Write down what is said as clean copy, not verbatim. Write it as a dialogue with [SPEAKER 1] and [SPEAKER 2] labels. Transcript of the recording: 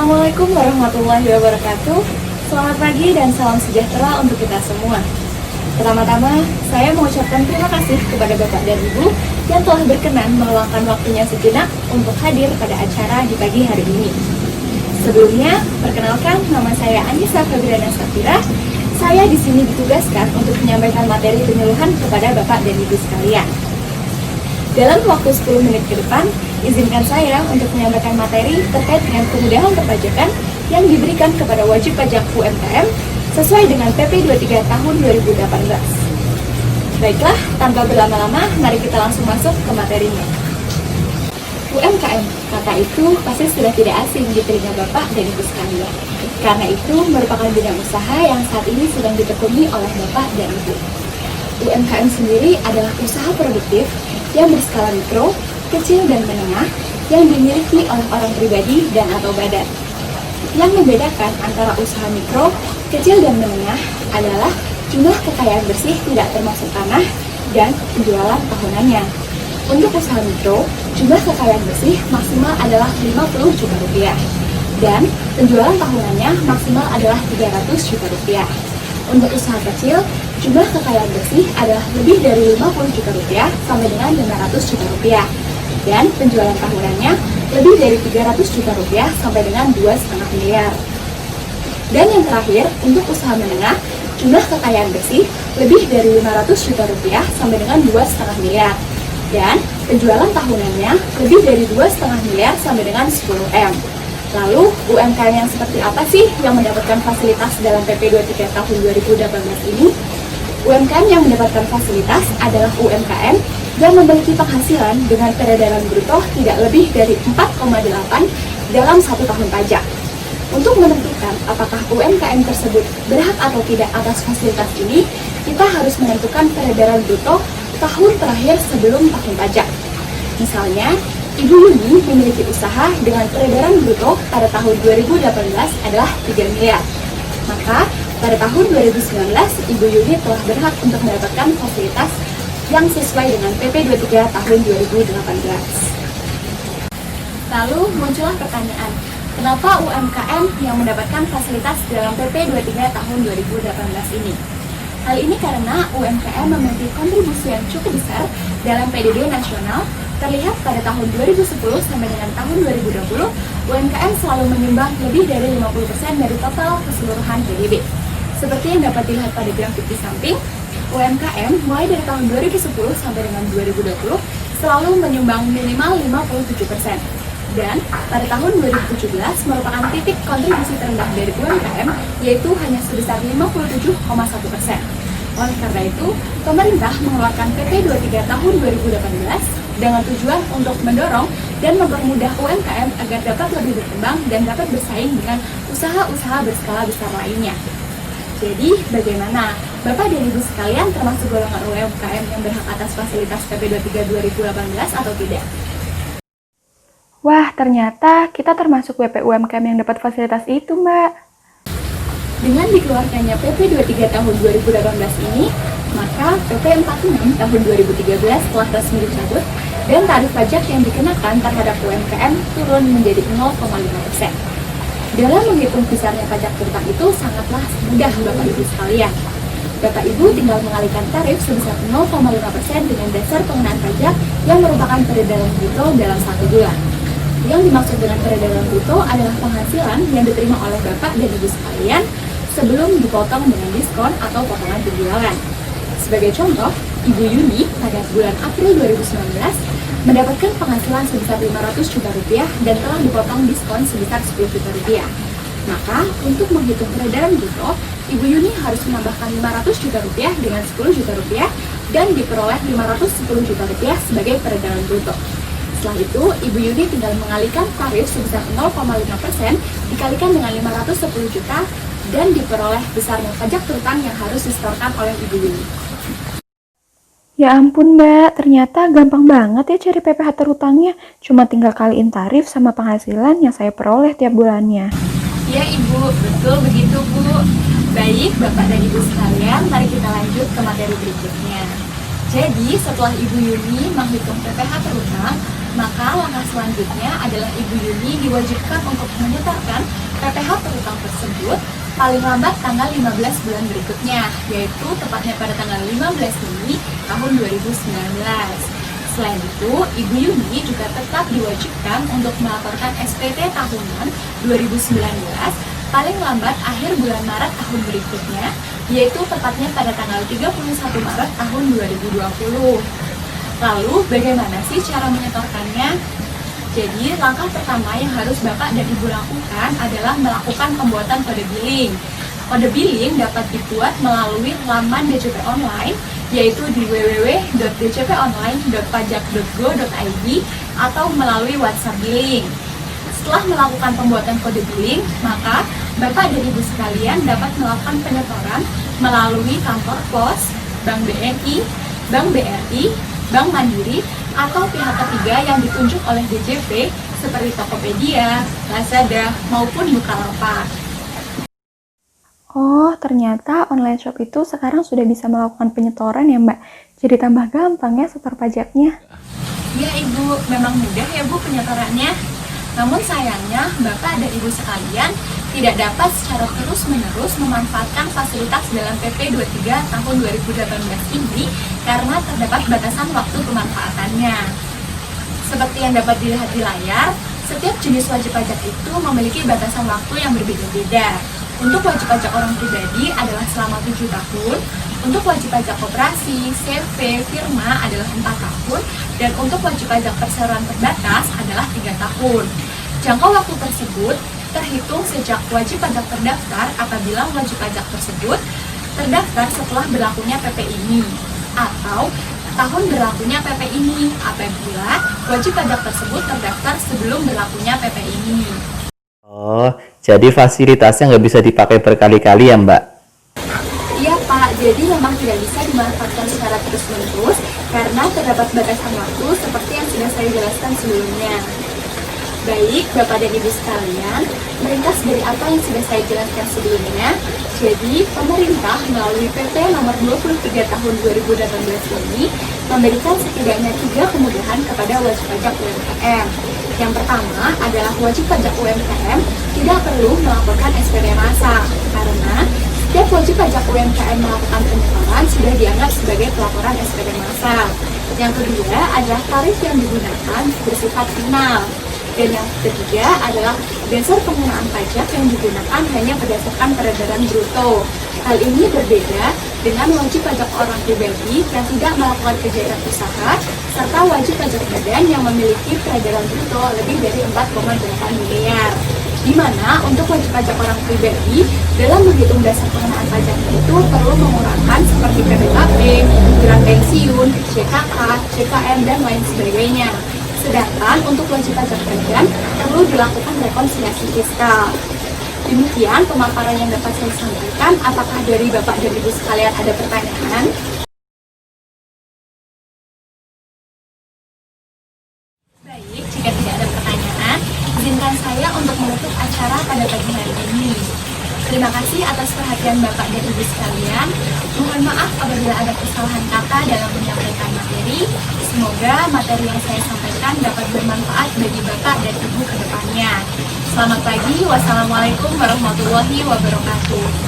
[SPEAKER 1] Assalamualaikum warahmatullahi wabarakatuh. Selamat pagi dan salam sejahtera untuk kita semua. Pertama-tama, saya mengucapkan terima kasih kepada Bapak dan Ibu yang telah berkenan meluangkan waktunya sejenak untuk hadir pada acara di pagi hari ini. Sebelumnya, perkenalkan nama saya Anissa Fabiana Safira. Saya di sini ditugaskan untuk menyampaikan materi penyuluhan kepada Bapak dan Ibu sekalian. Dalam waktu 10 menit ke depan, izinkan saya untuk menyampaikan materi terkait dengan kemudahan perpajakan yang diberikan kepada wajib pajak UMKM sesuai dengan PP 23 tahun 2018. Baiklah, tanpa berlama-lama, mari kita langsung masuk ke materinya. UMKM, kata itu pasti sudah tidak asing di telinga Bapak dan Ibu sekalian. Karena itu merupakan bidang usaha yang saat ini sedang ditekuni oleh Bapak dan Ibu. UMKM sendiri adalah usaha produktif yang berskala mikro, kecil dan menengah yang dimiliki oleh orang pribadi dan atau badan. Yang membedakan antara usaha mikro, kecil dan menengah adalah jumlah kekayaan bersih tidak termasuk tanah dan penjualan tahunannya. Untuk usaha mikro, jumlah kekayaan bersih maksimal adalah 50 juta rupiah dan penjualan tahunannya maksimal adalah 300 juta rupiah. Untuk usaha kecil, jumlah kekayaan bersih adalah lebih dari 50 juta rupiah sampai dengan 500 juta rupiah. Dan penjualan tahunannya lebih dari 300 juta rupiah sampai dengan 2,5 miliar. Dan yang terakhir, untuk usaha menengah, jumlah kekayaan bersih lebih dari 500 juta rupiah sampai dengan 2,5 miliar. Dan penjualan tahunannya lebih dari 2,5 miliar sampai dengan 10 M. Lalu, UMKM yang seperti apa sih yang mendapatkan fasilitas dalam PP 23 tahun 2018 ini? UMKM yang mendapatkan fasilitas adalah UMKM yang memiliki penghasilan dengan peredaran bruto tidak lebih dari 4,8 dalam 1 tahun pajak. Untuk menentukan apakah UMKM tersebut berhak atau tidak atas fasilitas ini, kita harus menentukan peredaran bruto tahun terakhir sebelum tahun pajak. Misalnya, Ibu Yuni memiliki usaha dengan peredaran bruto pada tahun 2018 adalah 3 miliar. Maka, pada tahun 2019, Ibu Yuni telah berhak untuk mendapatkan fasilitas yang sesuai dengan PP 23 tahun 2018. Lalu muncullah pertanyaan, kenapa UMKM yang mendapatkan fasilitas dalam PP 23 tahun 2018 ini? Hal ini karena UMKM memiliki kontribusi yang cukup besar dalam PDB nasional. Terlihat pada tahun 2010 sampai dengan tahun 2020, UMKM selalu menyumbang lebih dari 50% dari total keseluruhan PDB. Seperti yang dapat dilihat pada grafik di samping, UMKM mulai dari tahun 2010 sampai dengan 2020 selalu menyumbang minimal 57%. Dan pada tahun 2017 merupakan titik kontribusi terendah dari UMKM, yaitu hanya sebesar 57,1%. Oleh karena itu, pemerintah mengeluarkan PP 23 tahun 2018 dengan tujuan untuk mendorong dan mempermudah UMKM agar dapat lebih berkembang dan dapat bersaing dengan usaha-usaha berskala besar lainnya. Jadi, bagaimana? Bapak dan Ibu sekalian termasuk golongan UMKM yang berhak atas fasilitas PP 23 2018 atau tidak?
[SPEAKER 2] Wah, ternyata kita termasuk WP UMKM yang dapat fasilitas itu, Mbak.
[SPEAKER 1] Dengan dikeluarkannya PP 23 tahun 2018 ini, maka PP 46 tahun 2013 telah resmi dicabut dan tarif pajak yang dikenakan terhadap UMKM turun menjadi 0,5%. Dalam menghitung besarnya pajak berutang itu sangatlah mudah Bapak Ibu sekalian. Bapak Ibu tinggal mengalihkan tarif sebesar 0,5% dengan dasar pengenaan pajak yang merupakan peredaran bruto dalam 1 bulan. Yang dimaksud dengan peredaran bruto adalah penghasilan yang diterima oleh Bapak dan Ibu sekalian sebelum dipotong dengan diskon atau potongan penjualan. Sebagai contoh, Ibu Yuni pada bulan April 2019 mendapatkan penghasilan sebesar 500 juta rupiah dan telah dipotong diskon sebesar 10 juta rupiah. Maka, untuk menghitung peredaran bruto, Ibu Yuni harus menambahkan 500 juta rupiah dengan 10 juta rupiah dan diperoleh 510 juta rupiah sebagai peredaran bruto. Setelah itu, Ibu Yuni tinggal mengalihkan tarif sebesar 0,5% dikalikan dengan 510 juta dan diperoleh besarnya pajak berutang yang harus disetorkan oleh Ibu Yuni.
[SPEAKER 2] Ya ampun, Mbak, ternyata gampang banget ya cari PPh terutangnya. Cuma tinggal kaliin tarif sama penghasilan yang saya peroleh tiap bulannya.
[SPEAKER 1] Ya Ibu, betul begitu Bu. Baik, Bapak dan Ibu sekalian, mari kita lanjut ke materi berikutnya. Jadi, setelah Ibu Yuni menghitung PPh terutang, maka langkah selanjutnya adalah Ibu Yuni diwajibkan untuk menyetorkan PPh terutang tersebut paling lambat tanggal 15 bulan berikutnya, yaitu tepatnya pada tanggal 15 Juni tahun 2019. Selain itu, Ibu Yuni juga tetap diwajibkan untuk melaporkan SPT tahunan 2019 paling lambat akhir bulan Maret tahun berikutnya, yaitu tepatnya pada tanggal 31 Maret tahun 2020. Lalu, bagaimana sih cara menyetorkannya? Jadi, langkah pertama yang harus Bapak dan Ibu lakukan adalah melakukan pembuatan kode billing. Kode billing dapat dibuat melalui laman DJP online, yaitu di www.djponline.pajak.go.id atau melalui WhatsApp billing. Setelah melakukan pembuatan kode billing, maka Bapak dan Ibu sekalian dapat melakukan penyetoran melalui kantor pos, Bank BNI, Bank BRI, Bank Mandiri, atau pihak ketiga yang ditunjuk oleh DJP seperti Tokopedia, Lazada, maupun Bukalapak.
[SPEAKER 2] Oh, ternyata online shop itu sekarang sudah bisa melakukan penyetoran ya, Mbak. Jadi tambah gampang ya setor pajaknya.
[SPEAKER 1] Ya Ibu, memang mudah ya Bu penyetorannya. Namun sayangnya, Bapak dan Ibu sekalian tidak dapat secara terus-menerus memanfaatkan fasilitas dalam PP 23 tahun 2018 ini karena terdapat batasan waktu pemanfaatannya. Seperti yang dapat dilihat di layar, setiap jenis wajib pajak itu memiliki batasan waktu yang berbeda-beda. Untuk wajib pajak orang pribadi adalah selama 7 tahun, untuk wajib pajak koperasi, CV, firma adalah 4 tahun, dan untuk wajib pajak perseroan terbatas adalah 3 tahun. Jangka waktu tersebut terhitung sejak wajib pajak terdaftar apabila wajib pajak tersebut terdaftar setelah berlakunya PP ini, atau tahun berlakunya PP ini apabila wajib pajak tersebut terdaftar sebelum berlakunya PP ini.
[SPEAKER 3] Oh, jadi fasilitasnya nggak bisa dipakai berkali-kali ya, Mbak?
[SPEAKER 1] Iya Pak, jadi memang tidak bisa dimanfaatkan secara terus-menerus karena terdapat batasan waktu seperti yang sudah saya jelaskan sebelumnya. Baik, Bapak dan Ibu sekalian, meringkas dari apa yang sudah saya jelaskan sebelumnya, jadi pemerintah melalui PP nomor 23 tahun 2018 ini memberikan setidaknya 3 kemudahan kepada wajib pajak UMKM. Yang pertama adalah wajib pajak UMKM tidak perlu melaporkan SPT massa karena setiap wajib pajak UMKM melakukan penyetoran sudah dianggap sebagai pelaporan SPT massa. Yang kedua adalah tarif yang digunakan bersifat final. Dan yang ketiga adalah dasar pengenaan pajak yang digunakan hanya berdasarkan peredaran bruto. Hal ini berbeda dengan wajib pajak orang pribadi yang tidak melakukan kegiatan usaha, serta wajib pajak badan yang memiliki peredaran bruto lebih dari 4,8 miliar. Di mana untuk wajib pajak orang pribadi, dalam menghitung dasar pengenaan pajak itu perlu mengurangkan seperti PPKP, iuran pensiun, JKK, JKM, dan lain sebagainya. Sedangkan untuk wajib pajak badan perlu dilakukan rekonsiliasi fiskal. Demikian pemaparan yang dapat saya sampaikan. Apakah dari Bapak dan Ibu sekalian ada pertanyaan? Baik, jika tidak ada pertanyaan, izinkan saya untuk menutup acara pada pagi hari ini. Terima kasih atas perhatian Bapak dan Ibu sekalian. Mohon maaf apabila ada kesalahan kata dalam menyampaikan materi. Semoga materi yang saya sampaikan dapat bermanfaat bagi Bapak dan Ibu ke depannya. Selamat pagi, wassalamualaikum warahmatullahi wabarakatuh.